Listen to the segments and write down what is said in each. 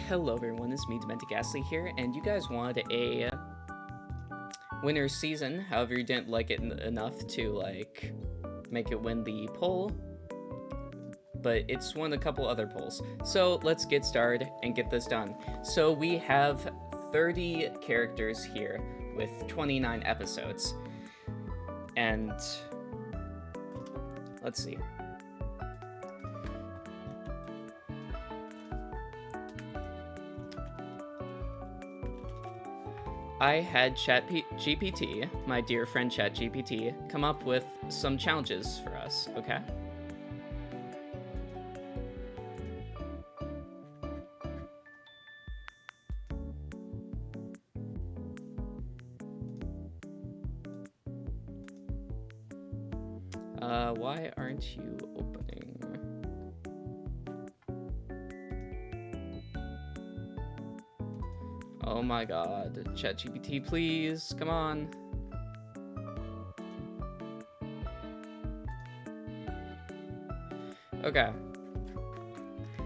Hello everyone, it's me, DementedGastly here, and you guys wanted a winner season. However, you didn't like it enough to, make it win the poll, but it's won a couple other polls. So let's get started and get this done. So we have 30 characters here with 29 episodes, and let's see. I had ChatGPT, my dear friend ChatGPT, come up with some challenges for us, okay? Why aren't you opening? Oh my god, ChatGPT, please, come on. Okay.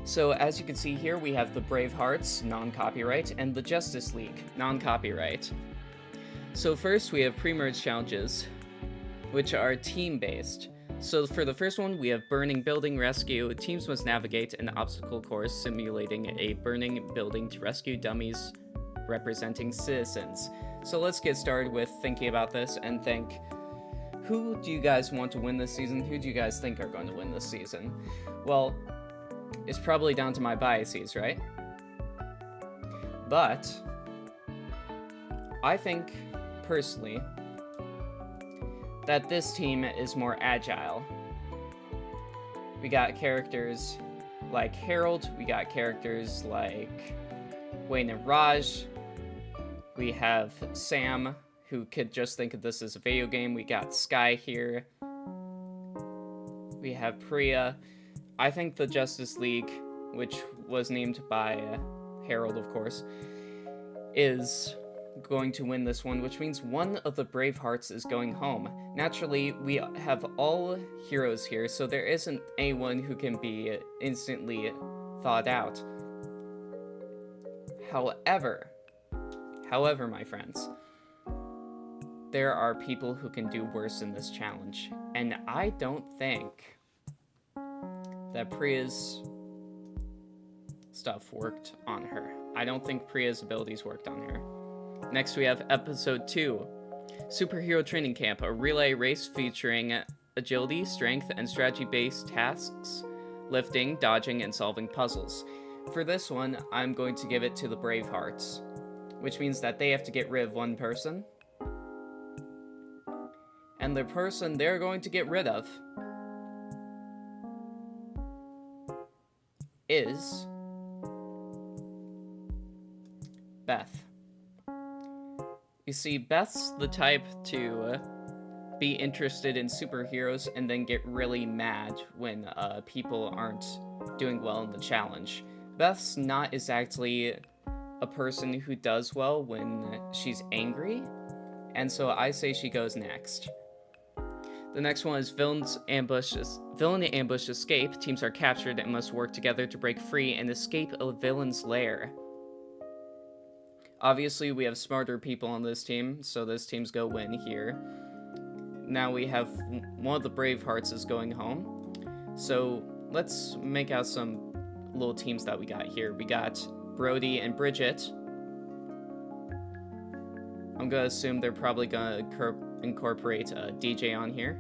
So as you can see here, we have the Bravehearts, non-copyright, and the Justice League, non-copyright. So first we have pre-merge challenges, which are team-based. So for the first one, we have Burning Building Rescue. Teams must navigate an obstacle course simulating a burning building to rescue dummies representing citizens. So let's get started with thinking about this and think, who do you guys want to win this season? Who do you guys think are going to win this season? Well, it's probably down to my biases, right? But I think, personally, that this team is more agile. We got characters like Harold, we got characters like Wayne and Raj, we have Sam, who could just think of this as a video game, we got Sky here, we have Priya. I think the Justice League, which was named by Harold, of course, is going to win this one, which means one of the Bravehearts is going home. Naturally, we have all heroes here, so there isn't anyone who can be instantly thawed out. However, my friends, there are people who can do worse in this challenge, and I don't think that Priya's stuff worked on her. I don't think Priya's abilities worked on her. Next, we have Episode 2, Superhero Training Camp, a relay race featuring agility, strength, and strategy-based tasks, lifting, dodging, and solving puzzles. For this one, I'm going to give it to the Bravehearts, which means that they have to get rid of one person. And the person they're going to get rid of is Beth. You see, Beth's the type to be interested in superheroes and then get really mad when people aren't doing well in the challenge. Beth's not exactly a person who does well when she's angry, and so I say she goes next. The next one is Villain Ambush Escape. Teams are captured and must work together to break free and escape a villain's lair. Obviously, we have smarter people on this team, so this team's go win here. Now we have one of the Bravehearts is going home. So let's make out some little teams that we got here. We got Brody and Bridget. I'm gonna assume they're probably gonna incorporate a DJ on here.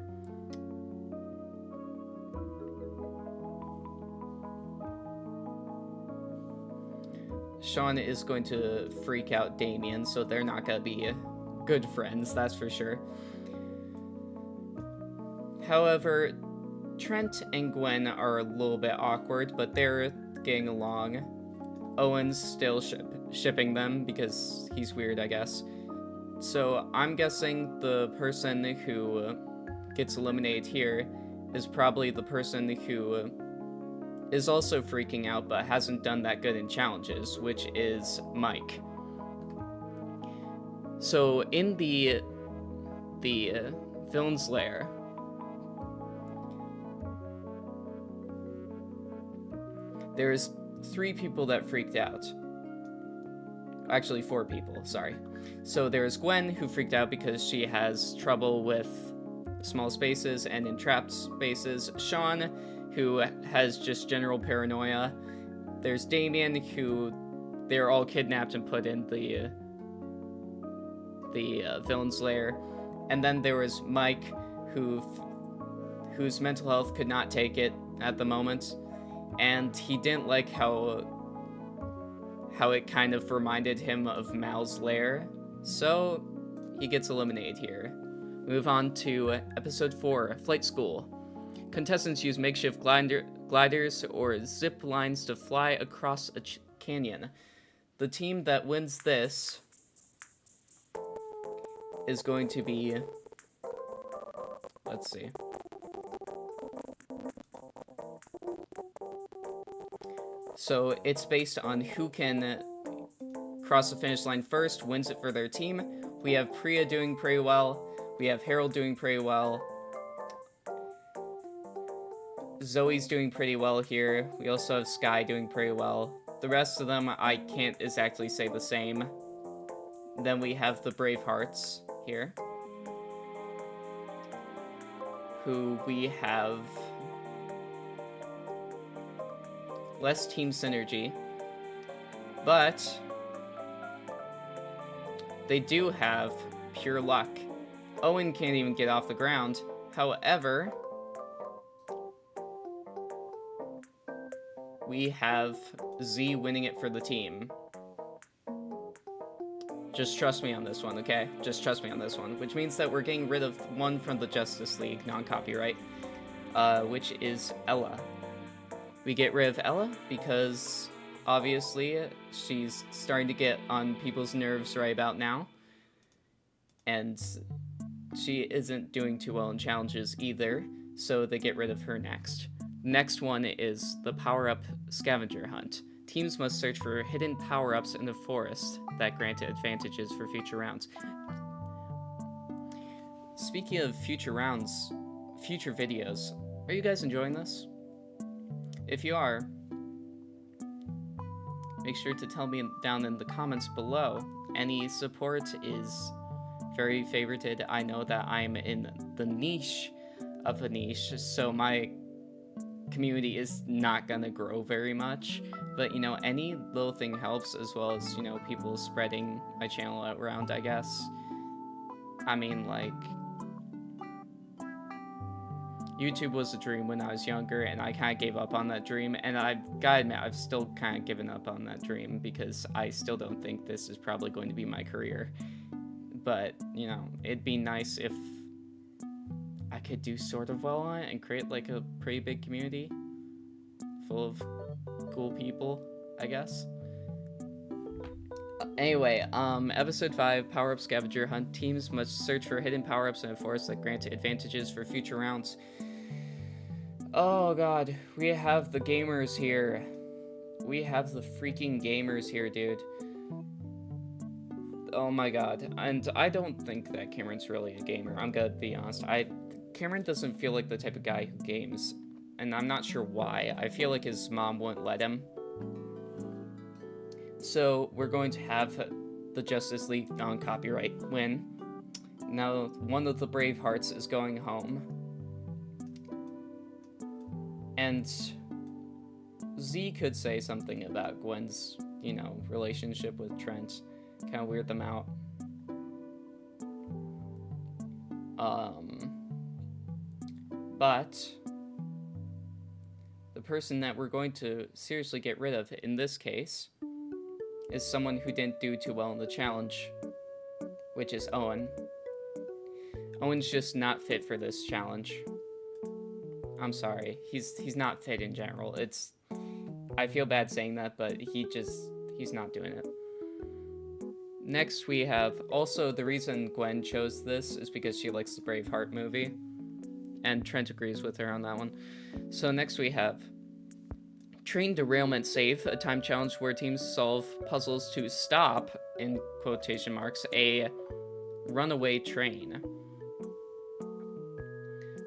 Sean is going to freak out Damien, so they're not gonna be good friends, that's for sure. However, Trent and Gwen are a little bit awkward, but they're getting along. Owen's still shipping them because he's weird, I guess. So I'm guessing the person who gets eliminated here is probably the person who is also freaking out but hasn't done that good in challenges, which is Mike. So in the villain's lair, there's 3 people that freaked out. Actually, 4 people, sorry. So there's Gwen, who freaked out because she has trouble with small spaces and in trapped spaces. Sean, who has just general paranoia. There's Damien, who they're all kidnapped and put in the villain's lair. And then there was Mike, whose mental health could not take it at the moment, and he didn't like how it kind of reminded him of Mal's lair, so he gets eliminated here. Move on to episode 4, Flight School. Contestants use makeshift gliders or zip lines to fly across a canyon. The team that wins this is going to be, let's see. So it's based on who can cross the finish line first, wins it for their team. We have Priya doing pretty well. We have Harold doing pretty well. Zoe's doing pretty well here. We also have Sky doing pretty well. The rest of them, I can't exactly say the same. Then we have the Bravehearts here, who we have less team synergy, but they do have pure luck. Owen can't even get off the ground. However, we have Z winning it for the team. Just trust me on this one, okay? Just trust me on this one. Which means that we're getting rid of one from the Justice League, non-copyright, which is Ella. We get rid of Ella because, obviously, she's starting to get on people's nerves right about now. And she isn't doing too well in challenges either, so they get rid of her next. Next one is the PowerUp Scavenger Hunt. Teams must search for hidden power-ups in the forest that grant advantages for future rounds. Speaking of future rounds, future videos, are you guys enjoying this? If you are, make sure to tell me down in the comments below. Any support is very favorited. I know that I'm in the niche of a niche, so my community is not gonna grow very much, but you know, any little thing helps, as well as, you know, people spreading my channel out around, I guess. I mean, like, YouTube was a dream when I was younger, and I kind of gave up on that dream, and I've gotta admit, I've still kind of given up on that dream, because I still don't think this is probably going to be my career. But, you know, it'd be nice if I could do sort of well on it and create, like, a pretty big community full of cool people, I guess. Anyway, episode 5, Power-Up Scavenger Hunt. Teams must search for hidden power-ups in a forest that grant advantages for future rounds. Oh god, we have the gamers here. We have the freaking gamers here, dude. Oh my god, and I don't think that Cameron's really a gamer, I'm gonna be honest. Cameron doesn't feel like the type of guy who games, and I'm not sure why. I feel like his mom wouldn't let him. So, we're going to have the Justice League non-copyright win. Now, one of the Bravehearts is going home. And Z could say something about Gwen's, you know, relationship with Trent. Kind of weird them out. But the person that we're going to seriously get rid of in this case is someone who didn't do too well in the challenge, which is Owen. Owen's just not fit for this challenge. I'm sorry, he's not fit in general. I feel bad saying that, but he's not doing it. Next we have, also the reason Gwen chose this is because she likes the Braveheart movie, and Trent agrees with her on that one. So next we have Train Derailment Save, a time challenge where teams solve puzzles to stop, in quotation marks, a runaway train.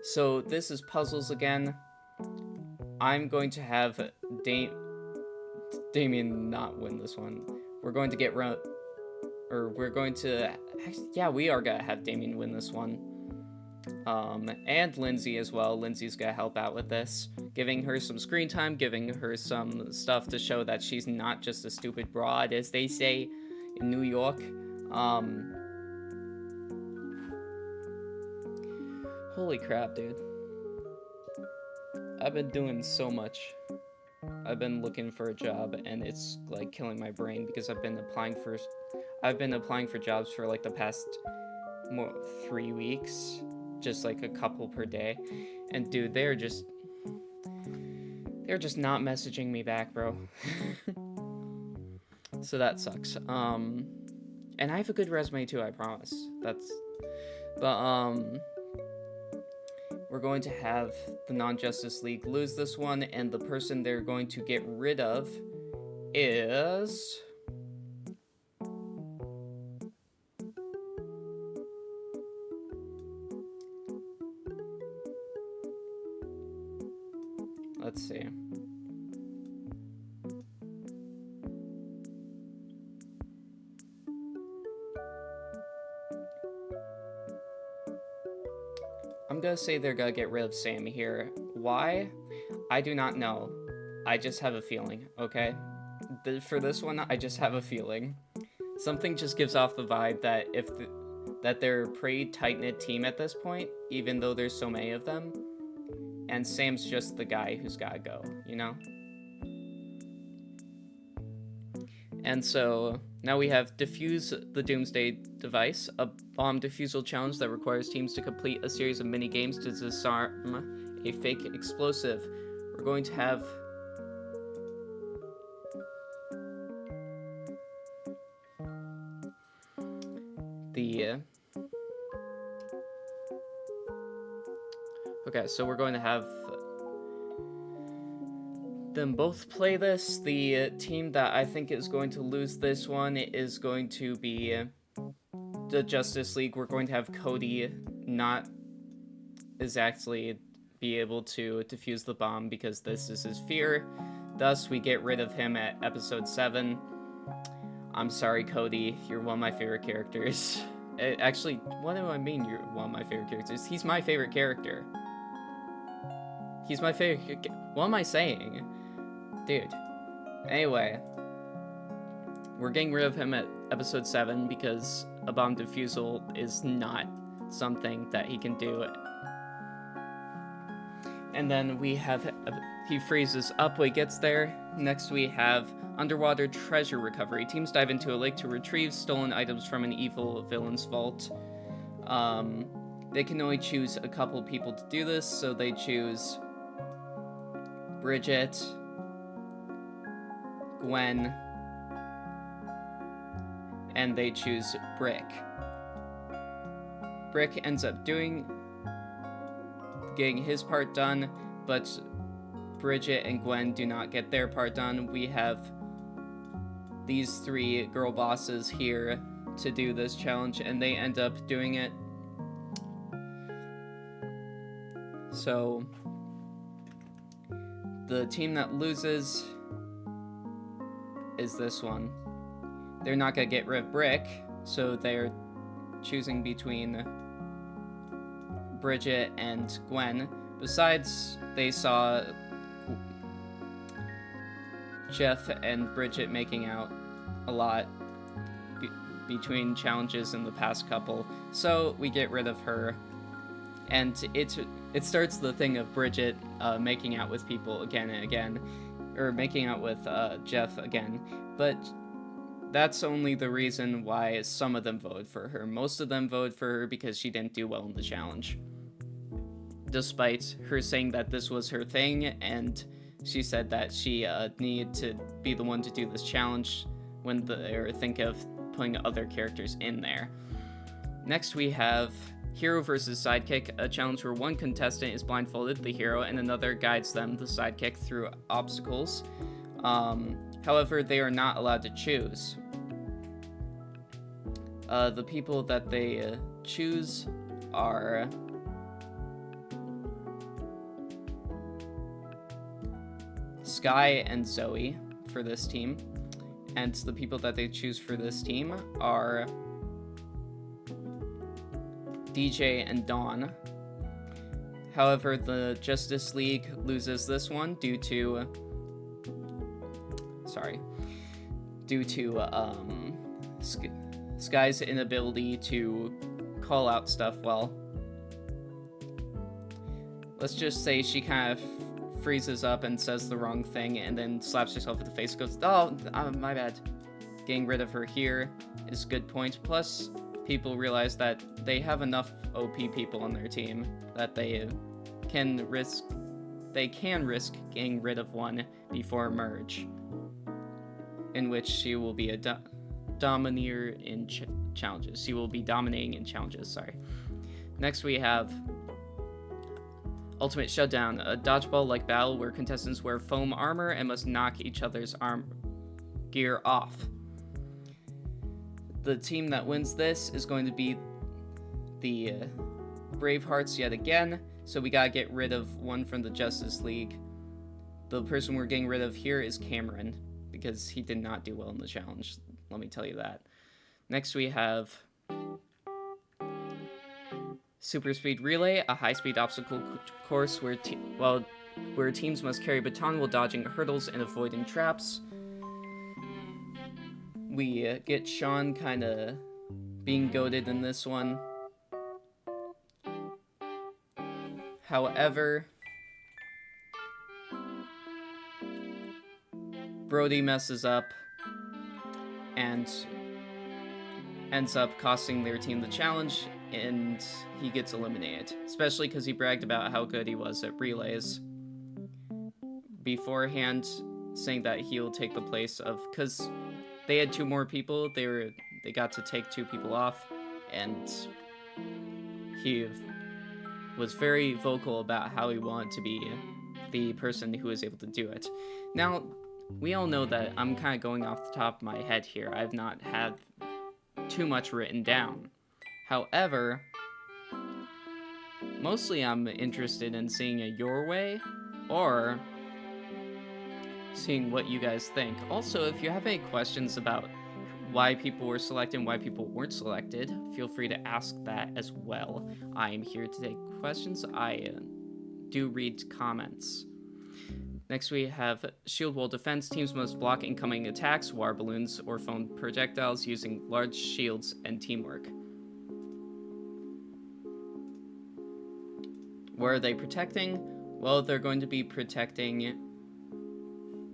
So this is puzzles again. I'm going to have Damien not win this one. we're going to get we're going to, yeah, we are gonna have Damien win this one. And Lindsay as well. Lindsay's gonna help out with this, giving her some screen time, giving her some stuff to show that she's not just a stupid broad, as they say in New York. Holy crap, dude. I've been doing so much. I've been looking for a job, and it's like killing my brain because I've been applying for jobs for like the past 3 weeks, just like a couple per day. And dude, they're just not messaging me back, bro. So that sucks. And I have a good resume too, I promise. We're going to have the Non-Justice League lose this one, and the person they're going to get rid of is... Let's see. I'm gonna say they're gonna get rid of Sam here. Why? I do not know. I just have a feeling, okay? For this one, I just have a feeling. Something just gives off the vibe that that they're a pretty tight-knit team at this point, even though there's so many of them. And Sam's just the guy who's gotta go, you know? And so, now we have Defuse the Doomsday device, a bomb defusal challenge that requires teams to complete a series of mini-games to disarm a fake explosive. We're going to have... Okay, so we're going to have them both play this. The team that I think is going to lose this one is going to be the Justice League. We're going to have Cody not exactly be able to defuse the bomb because this is his fear. Thus, we get rid of him at episode 7. I'm sorry, Cody. You're one of my favorite characters. Actually, what do I mean you're one of my favorite characters? He's my favorite character. He's my favorite. What am I saying? Dude. Anyway. We're getting rid of him at episode 7 because a bomb defusal is not something that he can do. And then we have... he freezes up when he gets there. Next we have underwater treasure recovery. Teams dive into a lake to retrieve stolen items from an evil villain's vault. They can only choose a couple people to do this, so they choose Bridget, Gwen, and they choose Brick. Brick ends up getting his part done, but Bridget and Gwen do not get their part done. We have these 3 girl bosses here to do this challenge, and they end up doing it. So the team that loses is this one. They're not gonna get rid of Brick, so they're choosing between Bridget and Gwen. Besides, they saw Jeff and Bridget making out a lot between challenges in the past couple, so we get rid of her. And it starts the thing of Bridget making out with people again and again, or making out with Jeff again, but that's only the reason why some of them voted for her. Most of them voted for her because she didn't do well in the challenge, despite her saying that this was her thing, and she said that she needed to be the one to do this challenge when they think of putting other characters in there. Next we have Hero versus Sidekick, a challenge where one contestant is blindfolded, the hero, and another guides them, the sidekick, through obstacles. However, they are not allowed to choose. The people that they choose are Sky and Zoe for this team. And the people that they choose for this team are DJ and Dawn. However, the Justice League loses this one due to Sky's inability to call out stuff well. Let's just say she kind of freezes up and says the wrong thing and then slaps herself in the face and goes, oh, my bad. Getting rid of her here is a good point. Plus, people realize that they have enough OP people on their team that they can risk getting rid of one before merge, in which she will be a domineer in challenges. She will be dominating in challenges, sorry. Next we have Ultimate Shutdown, a dodgeball-like battle where contestants wear foam armor and must knock each other's gear off. The team that wins this is going to be the Bravehearts yet again, so we gotta get rid of one from the Justice League. The person we're getting rid of here is Cameron, because he did not do well in the challenge, let me tell you that. Next we have Super Speed Relay, a high-speed obstacle course where teams must carry a baton while dodging hurdles and avoiding traps. We get Sean kind of being goated in this one. However, Brody messes up and ends up costing their team the challenge, and he gets eliminated, especially because he bragged about how good he was at relays beforehand, saying that he'll take the place of, because they had 2 more people, they got to take 2 people off, and he was very vocal about how he wanted to be the person who was able to do it. Now, we all know that I'm kind of going off the top of my head here. I've not had too much written down. However, mostly I'm interested in seeing a your way, or seeing what you guys think. Also, if you have any questions about why people were selected and why people weren't selected, feel free to ask that as well. I am here to take questions. I do read comments. Next we have Shield Wall Defense. Teams must block incoming attacks, water balloons, or foam projectiles using large shields and teamwork. Where are they protecting? Well, they're going to be protecting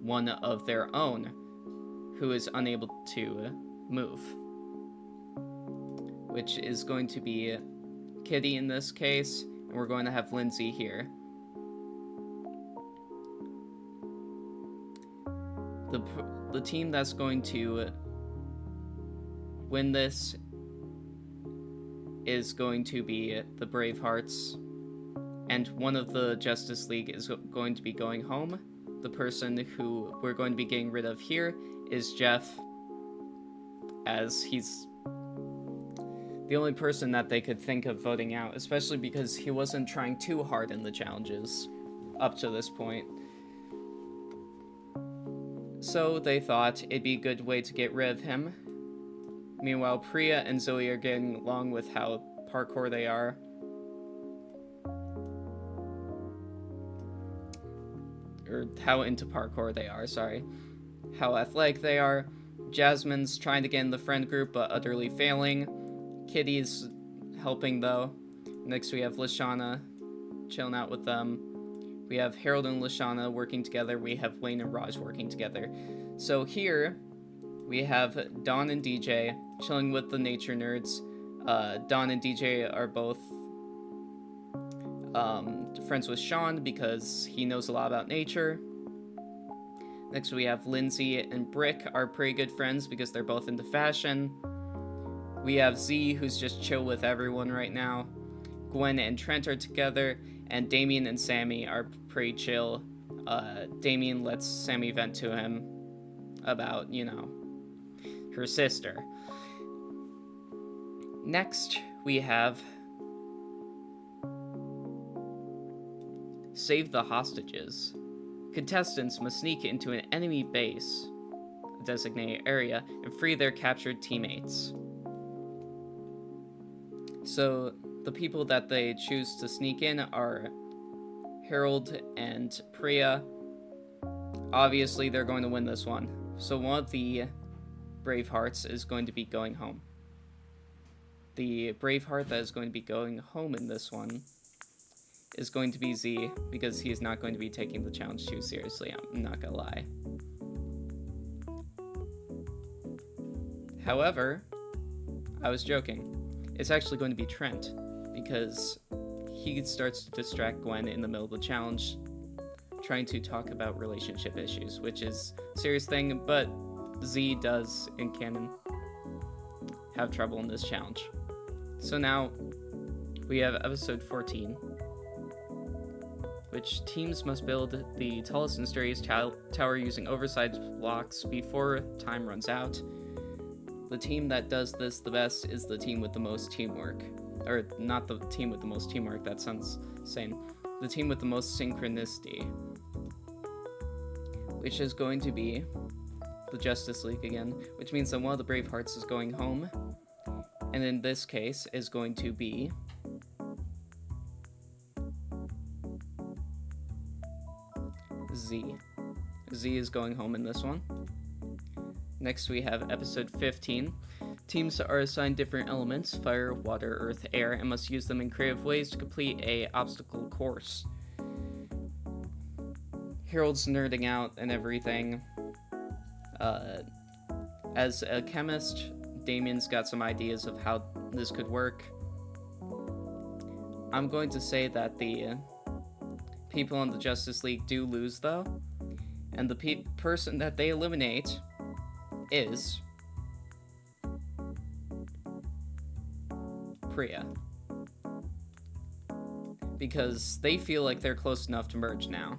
one of their own who is unable to move, which is going to be Kitty in this case, and we're going to have Lindsay here. The team that's going to win this is going to be the Bravehearts, and one of the Justice League is going to be going home. The person who we're going to be getting rid of here is Jeff, as he's the only person that they could think of voting out, especially because he wasn't trying too hard in the challenges up to this point. So they thought it'd be a good way to get rid of him. Meanwhile, Priya and Zoe are getting along with how parkour they are. Or how into parkour they are, sorry. How athletic they are. Jasmine's trying to get in the friend group but utterly failing. Kitty's helping though. Next we have Lashana chilling out with them. We have Harold and Lashana working together. We have Wayne and Raj working together. So here we have Dawn and DJ chilling with the nature nerds. Dawn and DJ are both friends with Sean because he knows a lot about nature. Next we have Lindsay and Brick are pretty good friends because they're both into fashion. We have Z, who's just chill with everyone right now. Gwen and Trent are together, and Damien and Sammy are pretty chill. Damien lets Sammy vent to him about, you know, her sister. Next, we have Save the Hostages. Contestants must sneak into an enemy base, designated area and free their captured teammates. So the people that they choose to sneak in are Harold and Priya. Obviously, they're going to win this one. So one of the Bravehearts is going to be going home. The Braveheart that is going to be going home in this one is going to be Z, because he is not going to be taking the challenge too seriously, I'm not gonna lie. However, I was joking. It's actually going to be Trent, because he starts to distract Gwen in the middle of the challenge, trying to talk about relationship issues, which is a serious thing, but Z does, in canon, have trouble in this challenge. So now, we have episode 14, which teams must build the tallest and sturdiest tower using oversized blocks before time runs out. The team that does this the best is the team with the most teamwork. Or, not the team with the most teamwork, that sounds insane. The team with the most synchronicity. Which is going to be the Justice League again, which means that one of the Bravehearts is going home. And in this case, is going to be Z. Z is going home in this one. Next we have episode 15. Teams are assigned different elements, fire, water, earth, air, and must use them in creative ways to complete a obstacle course. Harold's nerding out and everything. As a chemist, Damien's got some ideas of how this could work. I'm going to say that the people on the Justice League do lose, though, and the person that they eliminate is Priya, because they feel like they're close enough to merge now.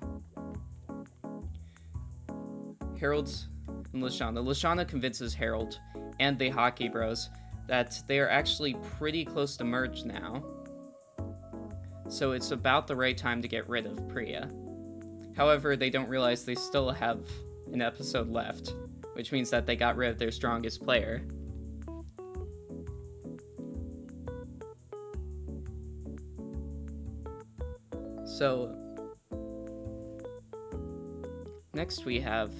Harold and Lashana convinces Harold and the Hockey Bros that they are actually pretty close to merge now, so it's about the right time to get rid of Priya. However, they don't realize they still have an episode left, which means that they got rid of their strongest player. So, next we have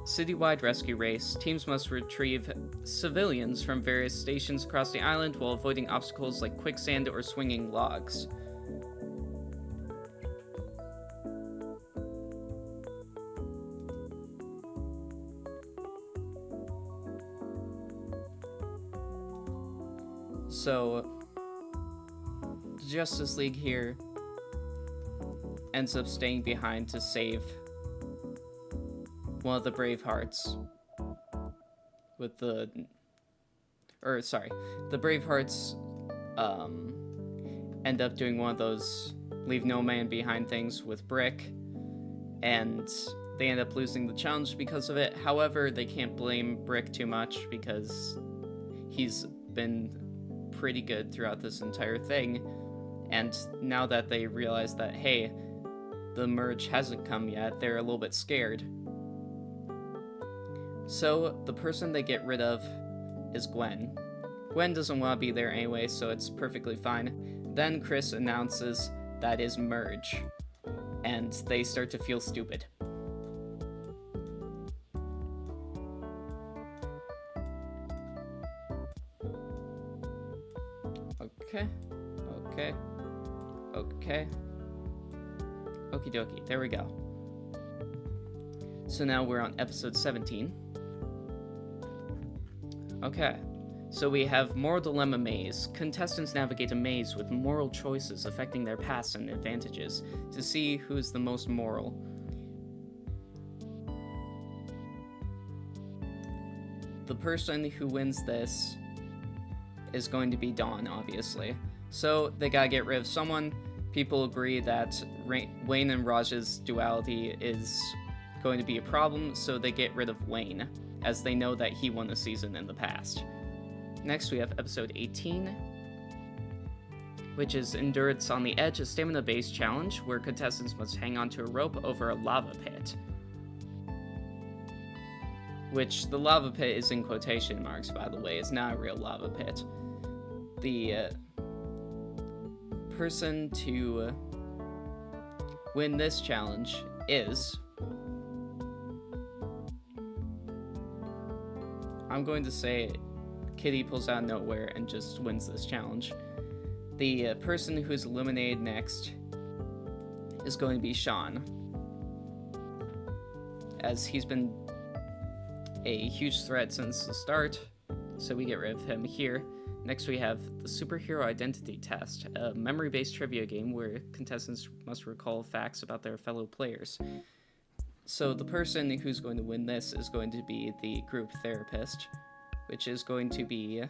Citywide rescue race. Teams must retrieve civilians from various stations across the island while avoiding obstacles like quicksand or swinging logs. So, the Justice League here ends up staying behind to save one of the Bravehearts with the Bravehearts end up doing one of those leave no man behind things with Brick, and they end up losing the challenge because of it. However, they can't blame Brick too much because he's been pretty good throughout this entire thing, and now that they realize that, hey, the merge hasn't come yet, they're a little bit scared. So, the person they get rid of is Gwen. Gwen doesn't want to be there anyway, so it's perfectly fine. Then Chris announces that is merge, and they start to feel stupid. Okay. Okie dokie, there we go. So now we're on episode 17. Okay, so we have Moral Dilemma Maze. Contestants navigate a maze with moral choices affecting their pasts and advantages to see who's the most moral. The person who wins this is going to be Dawn, obviously. So they gotta get rid of someone. People agree that Wayne and Raj's duality is going to be a problem, so they get rid of Wayne, as they know that he won the season in the past. Next we have episode 18. which is Endurance on the Edge, a stamina-based challenge where contestants must hang onto a rope over a lava pit. Which, the lava pit is in quotation marks, by the way, it's not a real lava pit. The person to win this challenge is... I'm going to say Kitty pulls out of nowhere and just wins this challenge. The person who's eliminated next is going to be Sean, as he's been a huge threat since the start, so we get rid of him here. Next we have the Superhero Identity Test, a memory-based trivia game where contestants must recall facts about their fellow players. So the person who's going to win this is going to be the group therapist, which is going to be...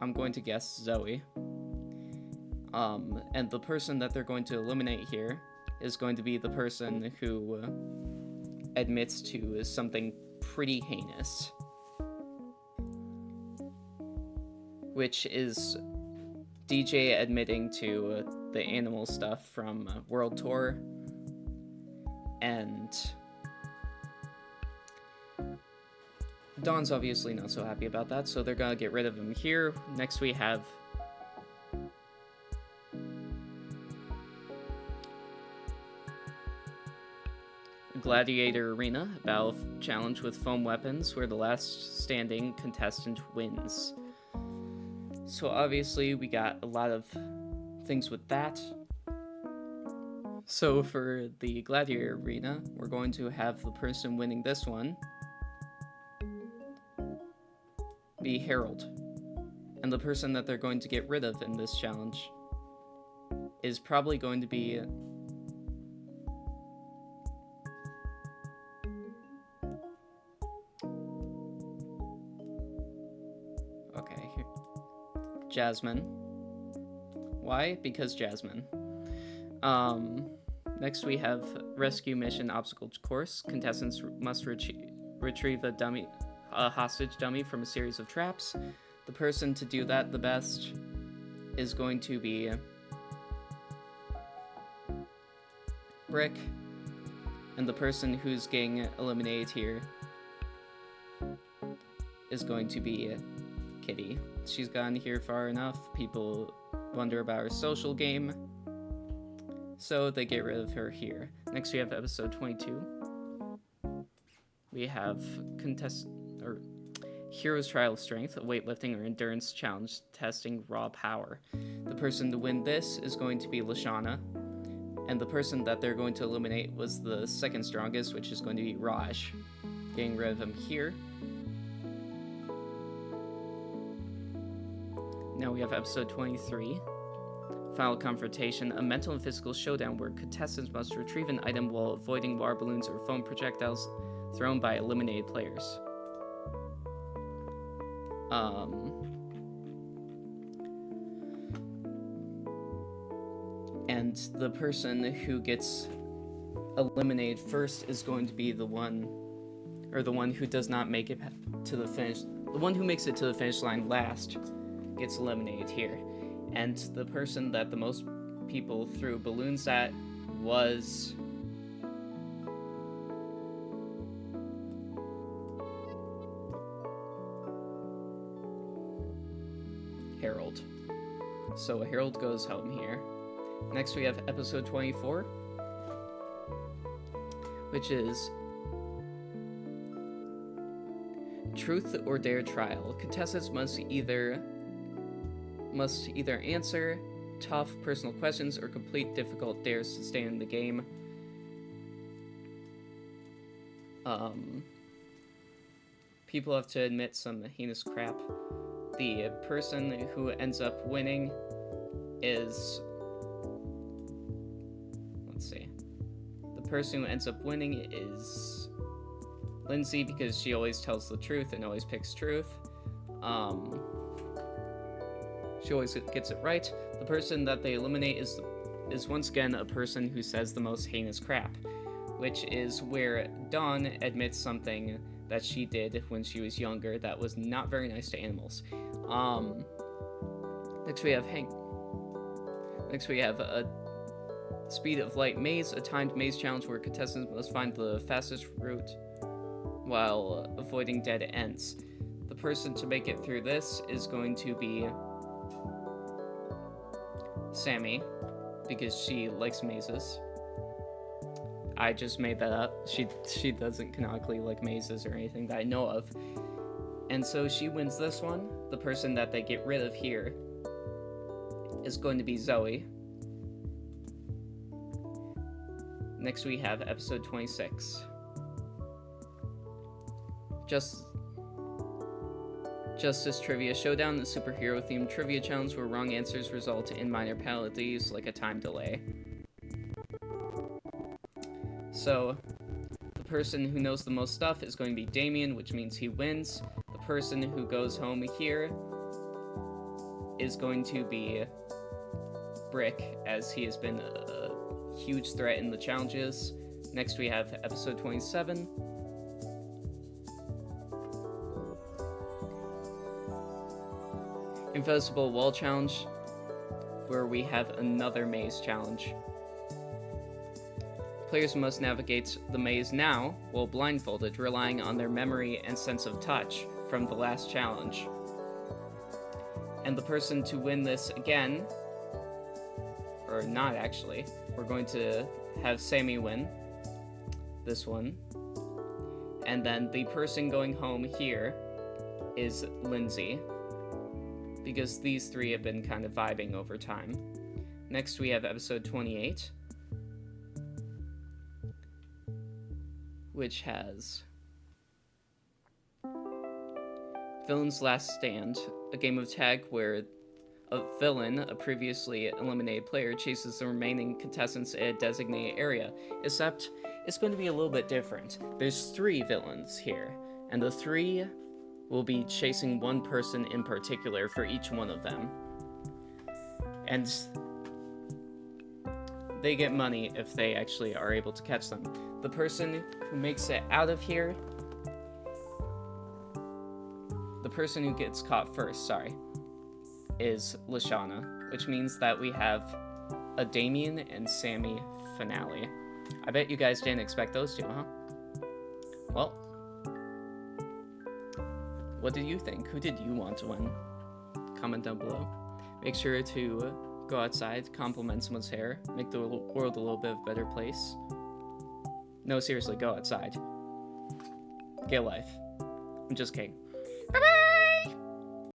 I'm going to guess Zoe. And the person that they're going to eliminate here is going to be the person who admits to something pretty heinous, which is DJ admitting to the animal stuff from World Tour, and Dawn's obviously not so happy about that, so they're gonna get rid of him here. Next we have Gladiator Arena, a battle challenge with foam weapons where the last standing contestant wins. So obviously we got a lot of things with that. So for the Gladiator Arena, we're going to have the person winning this one be Harold. And the person that they're going to get rid of in this challenge is probably going to be Jasmine. Why? Because Jasmine. Next we have Rescue Mission Obstacle Course. Contestants must retrieve a hostage dummy from a series of traps. The person to do that the best is going to be Brick, and the person who's getting eliminated here is going to be Kitty. She's gotten here far enough, people wonder about her social game, so they get rid of her here. Next we have episode 22. We have Hero's Trial of Strength, a weightlifting or endurance challenge testing raw power. The person to win this is going to be Lashana, and the person that they're going to eliminate was the second strongest, which is going to be Raj. Getting rid of him here. Now we have episode 23, Final Confrontation, a mental and physical showdown where contestants must retrieve an item while avoiding water balloons or foam projectiles thrown by eliminated players. And the person who gets eliminated first is going to be the one who does not make it to the finish. The one who makes it to the finish line last gets eliminated here. And the person that the most people threw balloons at was Harold. So Harold goes home here. Next we have episode 24, which is Truth or Dare Trial. Contestants must either answer tough personal questions or complete difficult dares to stay in the game. People have to admit some heinous crap. The person who ends up winning is... Let's see. The person who ends up winning is Lindsay, because she always tells the truth and always picks truth. She always gets it right. The person that they eliminate is once again a person who says the most heinous crap, which is where Dawn admits something that she did when she was younger that was not very nice to animals. Next we have a speed of light maze, a timed maze challenge where contestants must find the fastest route while avoiding dead ends. The person to make it through this is going to be Sammy, because she likes mazes. I just made that up. She doesn't canonically like mazes or anything that I know of. And so she wins this one. The person that they get rid of here is going to be Zoe. Next we have episode 26. Justice Trivia Showdown, the superhero-themed trivia challenge where wrong answers result in minor penalties like a time delay. So, the person who knows the most stuff is going to be Damien, which means he wins. The person who goes home here is going to be Brick, as he has been a huge threat in the challenges. Next we have episode 27. Invisible Wall Challenge, where we have another maze challenge. Players must navigate the maze now while blindfolded, relying on their memory and sense of touch from the last challenge. And the person to win this again, or not actually, we're going to have Sammy win this one. And then the person going home here is Lindsay, because these three have been kind of vibing over time. Next we have episode 28, which has Villain's Last Stand, a game of tag where a villain, a previously eliminated player, chases the remaining contestants in a designated area, except it's going to be a little bit different. There's 3 villains here, and the 3 will be chasing one person in particular for each one of them. And they get money if they actually are able to catch them. The person who makes it out of here, the person who gets caught first, is Lashana, which means that we have a Damien and Sammy finale. I bet you guys didn't expect those two, huh? Well, what did you think? Who did you want to win? Comment down below. Make sure to go outside, compliment someone's hair, make the world a little bit of a better place. No, seriously, go outside. Get a life. I'm just kidding. Bye-bye!